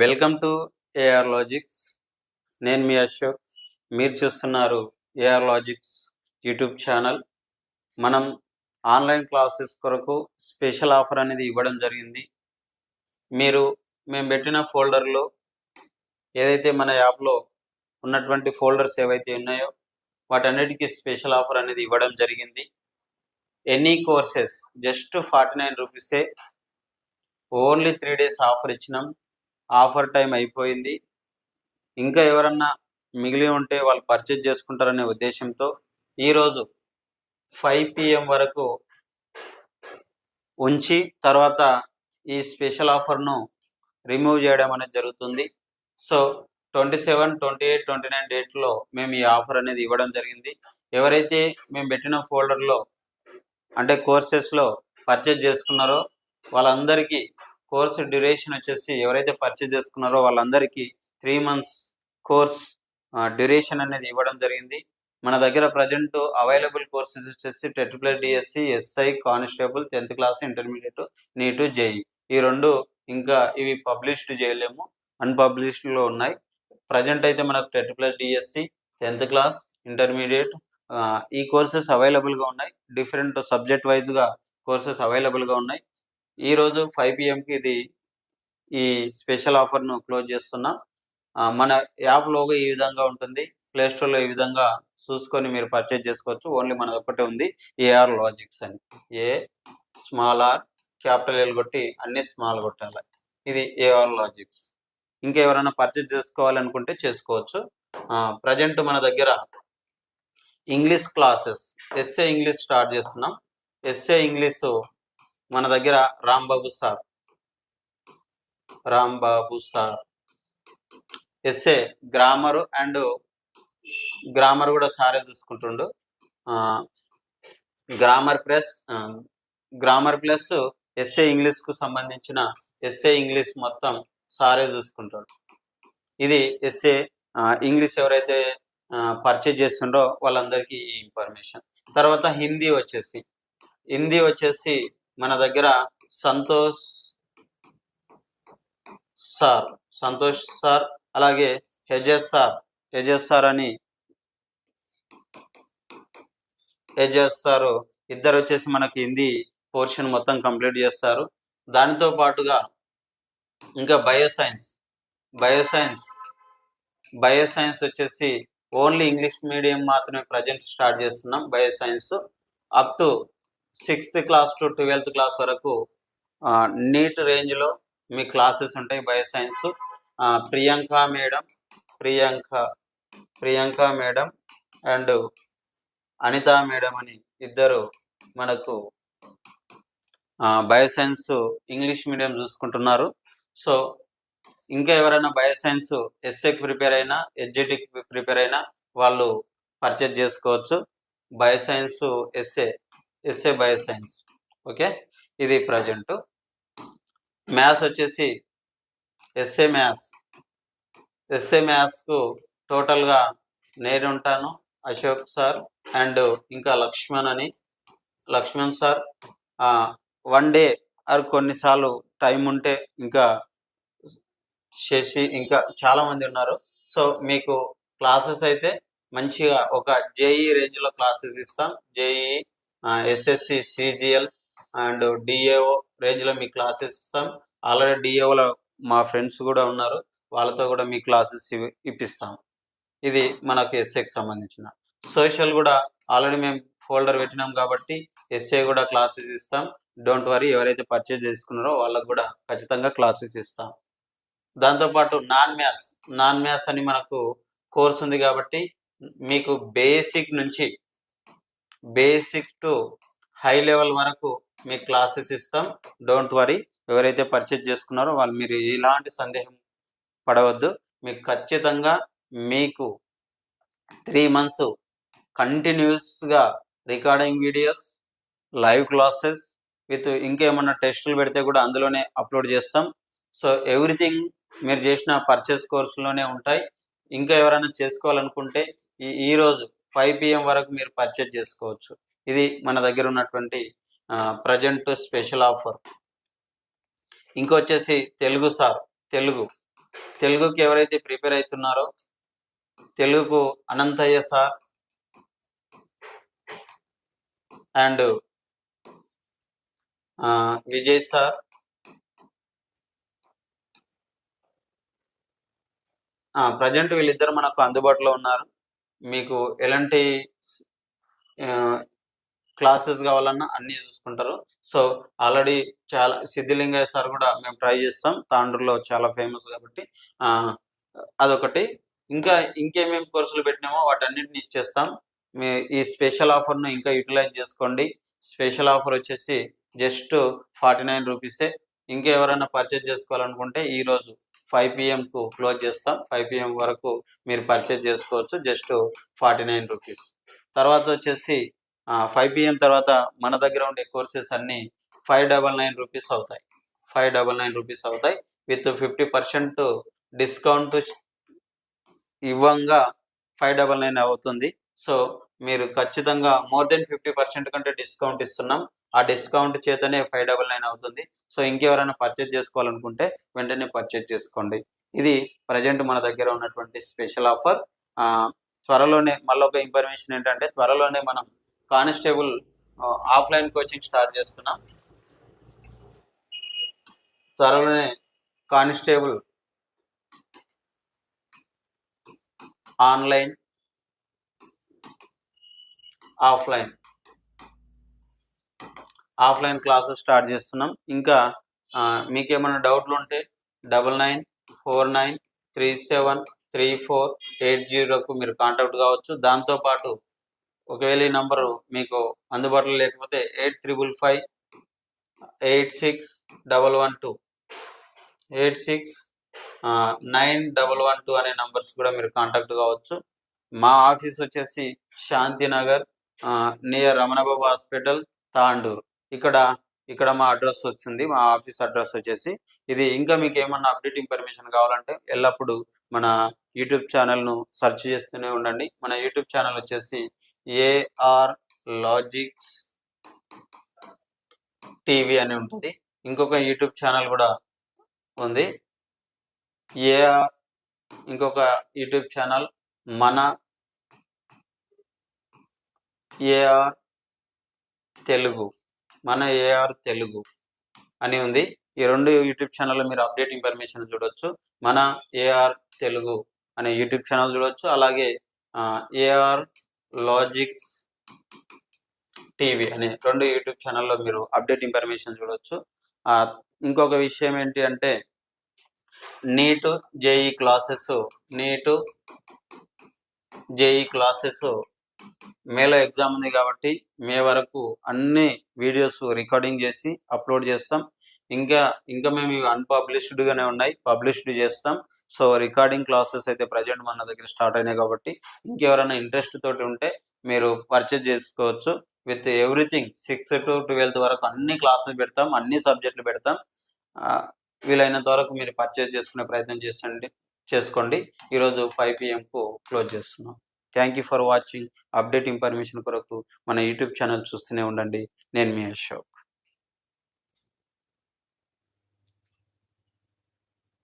Welcome to AR logics. నేను మీ అశోక్. మీరు చూస్తున్నారు ఏఆర్ లాజిక్స్ యూట్యూబ్ ఛానల్. మనం ఆన్లైన్ క్లాసెస్ కొరకు స్పెషల్ ఆఫర్ అనేది ఇవ్వడం జరిగింది. మేము పెట్టిన ఫోల్డర్లో ఏదైతే మన యాప్లో ఉన్నటువంటి ఫోల్డర్స్ ఏవైతే ఉన్నాయో వాటన్నిటికీ స్పెషల్ ఆఫర్ అనేది ఇవ్వడం జరిగింది. ఎనీ కోర్సెస్ జస్ట్ 49 రూపీసే. ఓన్లీ 3 days ఆఫర్ ఇచ్చినాం. ఆఫర్ టైం అయిపోయింది. ఇంకా ఎవరన్నా మిగిలి ఉంటే వాళ్ళు పర్చేజ్ చేసుకుంటారనే ఉద్దేశంతో ఈరోజు 5 PM వరకు ఉంచి తర్వాత ఈ స్పెషల్ ఆఫర్ను రిమూవ్ చేయడం అనేది జరుగుతుంది. సో 27, 28, 29 డేట్లో మేము ఈ ఆఫర్ అనేది ఇవ్వడం జరిగింది. ఎవరైతే మేము పెట్టిన ఫోల్డర్లో అంటే కోర్సెస్లో పర్చేజ్ చేసుకున్నారో వాళ్ళందరికీ కోర్స్ డ్యూరేషన్ వచ్చేసి ఎవరైతే పర్చేజ్ చేసుకున్నారో వాళ్ళందరికీ 3 months కోర్స్ డ్యూరేషన్ అనేది ఇవ్వడం జరిగింది. మన దగ్గర ప్రజెంట్ అవైలబుల్ కోర్సెస్ వచ్చేసి TET+DSC, SI, constable, 10th class, intermediate, NEET, JE. ఈ రెండు ఇంకా ఇవి పబ్లిష్డ్ చేయలేము, అన్పబ్లిష్డ్లో ఉన్నాయి. ప్రజెంట్ అయితే మనకు TET+DSC, 10th క్లాస్, ఇంటర్మీడియట్ ఈ కోర్సెస్ అవైలబుల్గా ఉన్నాయి. డిఫరెంట్ సబ్జెక్ట్ వైజ్గా కోర్సెస్ అవైలబుల్గా ఉన్నాయి. ఈరోజు 5 PMకి ఈ స్పెషల్ ఆఫర్ను క్లోజ్ చేస్తున్నాం. మన యాప్ లోగో ఈ విధంగా ఉంటుంది. ప్లేస్టోర్లో ఈ విధంగా చూసుకొని మీరు పర్చేజ్ చేసుకోవచ్చు. ఓన్లీ మనది ఒక్కటే ఉంది, ఏఆర్ లాజిక్స్ అని. A small or capital L కొట్టి అన్ని స్మాల్ కొట్టాలి. ఇది ఏఆర్ లాజిక్స్. ఇంకా ఎవరైనా పర్చేజ్ చేసుకోవాలనుకుంటే చేసుకోవచ్చు. ప్రజెంట్ మన దగ్గర English classes SA English start చేస్తున్నాం. ఎస్ఏ ఇంగ్లీష్ మన దగ్గర రాంబాబు సార్ ఎస్ఏ గ్రామర్ కూడా సారే చూసుకుంటుండు. గ్రామర్ ప్లస్ ఎస్ఏ ఇంగ్లీష్కు సంబంధించిన ఎస్ఏ ఇంగ్లీష్ మొత్తం సారే చూసుకుంటాడు. ఇది ఎస్ఏ ఇంగ్లీష్ ఎవరైతే పర్చేజ్ చేస్తుండో వాళ్ళందరికీ ఈ ఇన్ఫర్మేషన్. తర్వాత హిందీ వచ్చేసి మన దగ్గర సంతోష్ సార్ అలాగే హెజెస్ సార్ ఇద్దరు వచ్చేసి మనకి హిందీ పోర్షన్ మొత్తం కంప్లీట్ చేస్తారు. దానితో పాటుగా ఇంకా బయోసైన్స్ వచ్చేసి ఓన్లీ ఇంగ్లీష్ మీడియం మాత్రమే ప్రజెంట్ స్టార్ట్ చేస్తున్నాం. Bioscience up to 6th class to 12th class వరకు నీట్ రేంజ్లో మీ క్లాసెస్ ఉంటాయి. Bioscience Priyanka madam and Anitha madam అని ఇద్దరు మనకు బయోసైన్స్ ఇంగ్లీష్ మీడియం చూసుకుంటున్నారు. సో ఇంకా ఎవరైనా బయోసైన్స్ ఎస్ఏకి ప్రిపేర్ అయినా ఎస్జిటికి ప్రిపేర్ అయినా వాళ్ళు పర్చేజ్ చేసుకోవచ్చు. Bioscience SA bioscience. ఓకే, ఇది ప్రజెంట్. మ్యాథ్స్ వచ్చేసి ఎస్ఏ మ్యాథ్స్కు టోటల్గా నేను ఉంటాను, అశోక్ సార్ అండ్ ఇంకా లక్ష్మణ్ సార్. 1 day ఆర్ కొన్నిసార్లు టైం ఉంటే ఇంకా శశి, ఇంకా చాలా మంది ఉన్నారు. సో మీకు క్లాసెస్ అయితే మంచిగా ఒక జేఈ రేంజ్లో క్లాసెస్ ఇస్తాం. JEE, SSC, CGL and DAO రేంజ్లో మీ క్లాసెస్ ఇస్తాం. ఆల్రెడీ డిఏఓలో మా ఫ్రెండ్స్ కూడా ఉన్నారు, వాళ్ళతో కూడా మీ క్లాసెస్ ఇప్పిస్తాం. ఇది మనకు ఎస్ఏకి సంబంధించిన. సోషల్ కూడా ఆల్రెడీ మేము ఫోల్డర్ పెట్టినాం కాబట్టి ఎస్ఏ కూడా క్లాసెస్ ఇస్తాం. డోంట్ వరీ, ఎవరైతే పర్చేజ్ చేసుకున్నారో వాళ్ళకు కూడా ఖచ్చితంగా క్లాసెస్ ఇస్తాం. దాంతోపాటు నాన్ మ్యాథ్స్ అని మనకు కోర్స్ ఉంది కాబట్టి మీకు బేసిక్ టు హై లెవెల్ వరకు మీకు క్లాసెస్ ఇస్తాం. డోంట్ వరీ, ఎవరైతే పర్చేజ్ చేసుకున్నారో వాళ్ళు మీరు ఎలాంటి సందేహం పడవద్దు. మీకు ఖచ్చితంగా మీకు 3 months కంటిన్యూస్గా recording videos, live classes with ఇంకేమన్నా టెస్టులు పెడితే కూడా అందులోనే అప్లోడ్ చేస్తాం. సో ఎవ్రీథింగ్ మీరు చేసిన పర్చేస్ కోర్సులోనే ఉంటాయి. ఇంకా ఎవరైనా చేసుకోవాలనుకుంటే ఈరోజు 5 PM వరకు మీరు పర్చేజ్ చేసుకోవచ్చు. ఇది మన దగ్గర ఉన్నటువంటి ప్రజెంట్ స్పెషల్ ఆఫర్. ఇంకొచ్చేసి తెలుగు తెలుగుకి ఎవరైతే ప్రిపేర్ అవుతున్నారో తెలుగుకు Anantaiah sir and Vijay sir, present వీళ్ళిద్దరు మనకు అందుబాటులో ఉన్నారు. మీకు ఎలాంటి క్లాసెస్ కావాలన్నా అన్నీ చూసుకుంటారు. సో ఆల్రెడీ చాలా సిద్ధిలింగయ్య సార్ కూడా మేము ట్రై చేస్తాం, తాండ్రులో చాలా ఫేమస్ కాబట్టి అదొకటి. ఇంకా ఇంకేమేమి కోర్సులు పెట్టినామో వాటన్నిటిని ఇచ్చేస్తాం. మీ ఈ స్పెషల్ ఆఫర్ను ఇంకా యూటిలైజ్ చేసుకోండి. స్పెషల్ ఆఫర్ వచ్చేసి జస్ట్ 49 రూపీసే. ఇంకా ఎవరైనా పర్చేజ్ చేసుకోవాలనుకుంటే ఈరోజు 5 PM క్లోజ్ చేస్తాం. 5 PM వరకు మీరు పర్చేజ్ చేసుకోవచ్చు, జస్ట్ 49 రూపీస్. తర్వాత వచ్చేసి 5 PM తర్వాత మన దగ్గర ఉండే కోర్సెస్ అన్నీ 599 రూపీస్ అవుతాయి. 599 రూపీస్ అవుతాయి విత్ 50% డిస్కౌంట్ ఇవ్వంగా 599 అవుతుంది. సో మీరు ఖచ్చితంగా మోర్ దెన్ 50% కంటే డిస్కౌంట్ ఇస్తున్నాం. ఆ డిస్కౌంట్ చేతనే 599 అవుతుంది. సో ఇంకెవరైనా పర్చేజ్ చేసుకోవాలనుకుంటే వెంటనే పర్చేజ్ చేసుకోండి. ఇది ప్రజెంట్ మన దగ్గర ఉన్నటువంటి స్పెషల్ ఆఫర్. త్వరలోనే మళ్ళీ ఒక ఇన్ఫర్మేషన్ ఏంటంటే, త్వరలోనే మనం కానిస్టేబుల్ ఆఫ్లైన్ కోచింగ్ స్టార్ట్ చేస్తున్నాం. త్వరలోనే constable online offline classes start చేస్తున్నాం. ఇంకా మీకేమైనా డౌట్లు ఉంటే 9949373480కు మీరు కాంటాక్ట్ కావచ్చు. దాంతోపాటు ఒకవేళ ఈ నంబరు మీకు అందుబాటులో లేకపోతే 8355869112 అనే నంబర్స్ కూడా మీరు కాంటాక్ట్ కావచ్చు. మా ఆఫీస్ వచ్చేసి శాంతినగర్ నియర్ రమణబాబు హాస్పిటల్, తాండూరు. ఇక్కడ మా అడ్రస్ వచ్చింది. మా ఆఫీస్ అడ్రస్ వచ్చేసి ఇది. ఇంకా మీకు ఏమన్నా అప్డేట్ ఇన్ఫర్మేషన్ కావాలంటే ఎల్లప్పుడూ మన యూట్యూబ్ ఛానల్ను సెర్చ్ చేస్తూనే ఉండండి. మన యూట్యూబ్ ఛానల్ వచ్చేసి ఏఆర్ లాజిక్స్ టీవీ అని ఉంటుంది. ఇంకొక యూట్యూబ్ ఛానల్ కూడా ఉంది, ఇంకొక యూట్యూబ్ ఛానల్ మన ఏఆర్ తెలుగు అని ఉంది. ఈ రెండు యూట్యూబ్ ఛానల్లో మీరు అప్డేట్ ఇన్ఫర్మేషన్ చూడొచ్చు. మన ఏఆర్ తెలుగు అనే యూట్యూబ్ ఛానల్ చూడొచ్చు, అలాగే ఏఆర్ లాజిక్స్ టీవీ అనే రెండు యూట్యూబ్ ఛానల్లో మీరు అప్డేట్ ఇన్ఫర్మేషన్ చూడొచ్చు. ఇంకొక విషయం ఏంటి అంటే, నీట్ జేఈ క్లాసెస్ మేలో ఎగ్జామ్ ఉంది కాబట్టి మే వరకు అన్ని వీడియోస్ రికార్డింగ్ చేసి అప్లోడ్ చేస్తాం. ఇంకా మేము అన్పబ్లిష్డ్గానే ఉన్నాయి, పబ్లిష్డ్ చేస్తాం. సో రికార్డింగ్ క్లాసెస్ అయితే ప్రజెంట్ మన దగ్గర స్టార్ట్ అయినాయి కాబట్టి ఇంకెవరైనా ఇంట్రెస్ట్ తోటి ఉంటే మీరు పర్చేజ్ చేసుకోవచ్చు. With everything 6th to 12th వరకు అన్ని క్లాసులు పెడతాం, అన్ని సబ్జెక్టులు పెడతాం. వీలైనంత వరకు మీరు పర్చేజ్ చేసుకునే ప్రయత్నం చేసుకోండి. ఈరోజు 5 PM క్లోజ్ చేస్తున్నాం. Thank you for watching. Update information కొరకు మన యూట్యూబ్ ఛానల్ చూస్తూనే ఉండండి. నేను మీ అశోక్.